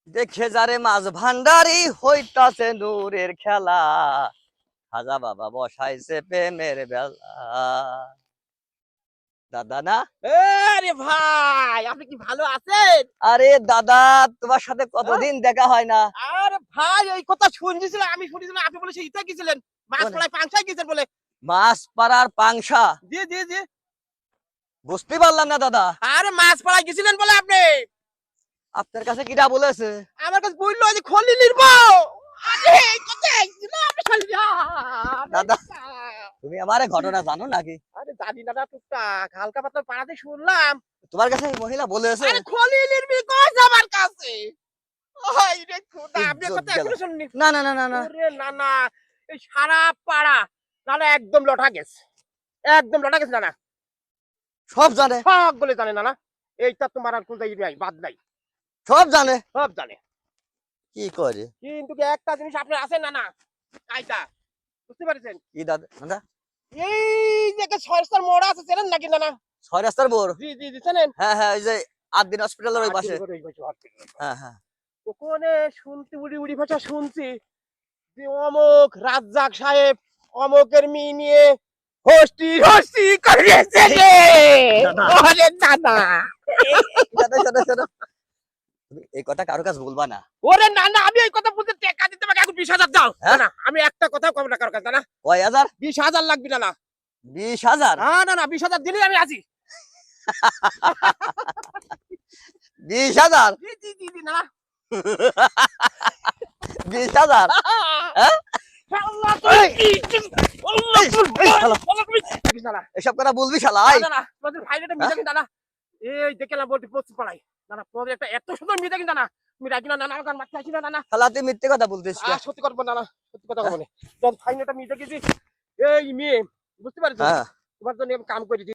দেখে যারে মাছ ভান্ডারি হইতাছে নূরের খেলা, খাজা বাবা বসাইছে প্রেমের বেলা। দাদা না? আরে ভাই, আপনি কি ভালো আছেন? আরে দাদা, তোমার সাথে কতদিন দেখা হয় না। আরে ভাই, ওই কথা শুনছিলাম, আমি শুনেছিলাম আপনি বলে সেই ইতে গেছিলেন, মাছ কোনে? পড়ায় পাংশায় গেছেন বলে। মাছ পাড়ার পাংশা? জি জি জি। বুঝতে পারলাম না দাদা। আরে মাছ পড়ায় গেছিলেন বলে আপনি। আপনার কাছে কিটা বলেছে? আমার কাছে বললো যে খলি নির্ব। আরে এই কথা একদিন আপনি খালি দাদা, তুমি আমারে ঘটনা জানো নাকি? আরে জানি না টুকটাক হালকা পাতলা পাড়াতে শুনলাম। তোমার কাছে এই মহিলা বলেছে? আরে খলি নির্বি কই আমার কাছে। ওই রে খোদা, আপনি ইজ্জত কথা গেল। এখনো শুননি? না না না না না, ওরে না না, এই সারা পাড়া নালে একদম লটা গেছে, একদম লটা গেছে না না, সব জানে, সব বলে জানে না না। এইটা তোমার আর কোনটা নাই, বাদ নাই, সব জানে। সব জানে। কি করে? কিন্তু কি একটা জিনিস আপনার আছে না না, কাইটা বুঝতে পারছেন? কি দাদা দাদা? এই যে একটা ছয়স্টার মোড় আছে, চেনেন নাকি না না? ছয় রাস্তার বোর? জি জি জি, চেনেন। হ্যাঁ হ্যাঁ, ওই যে আদিন হসপিটালের ওই পাশে। হ্যাঁ হ্যাঁ। ওখানে শুনতে উড়ি উড়ি ভাষা শুনছি যে অমুক রাজ্জাক সাহেব অমুকের মেয়ে নিয়ে হস্তি হস্তি করেছে রে। দাদা। ওরে দাদা, শোনো শোনো শোনো, তুমি এই কথা কারো কাছে বলবা না। ওরে না না, আমি এই কথা বলতে টাকা দিতে পারি এখন 20,000 দাও। হ্যাঁ? না না, আমি একটা কথাও কম না কারো কাছে, না কয় হাজার? 20,000 লাগবে না না। 20,000? না না না, 20,000 দিলেই আমি আছি। 20,000? জি জি জি জি, না না। 20,000? হ্যাঁ? আল্লাহ এই, তুমি আল্লাহ এই, তুমি এই শালা, আল্লাহ তুমি না না এসব কথা বলবি শালা? না এই, না না, তোমাদের ভাইটা মিলে কিন্তু না। এই দেখলাম বলতে পড়ছি পড়াই। না না, তোমাদের একটা এত সুন্দর মেয়ে কিন্তু না। তুমি রাখি না না না, গান মারতে আসি না না। শালা তুই মিথ্যে কথা বলতিস কে? সত্যি করবো না না, সত্যি কথা বলে। তোমার ভাইটা মেয়ে দেখেছি, এই মেয়ে বুঝতে পারছো? হ্যাঁ। তোমার জন্য আমি কাম করি।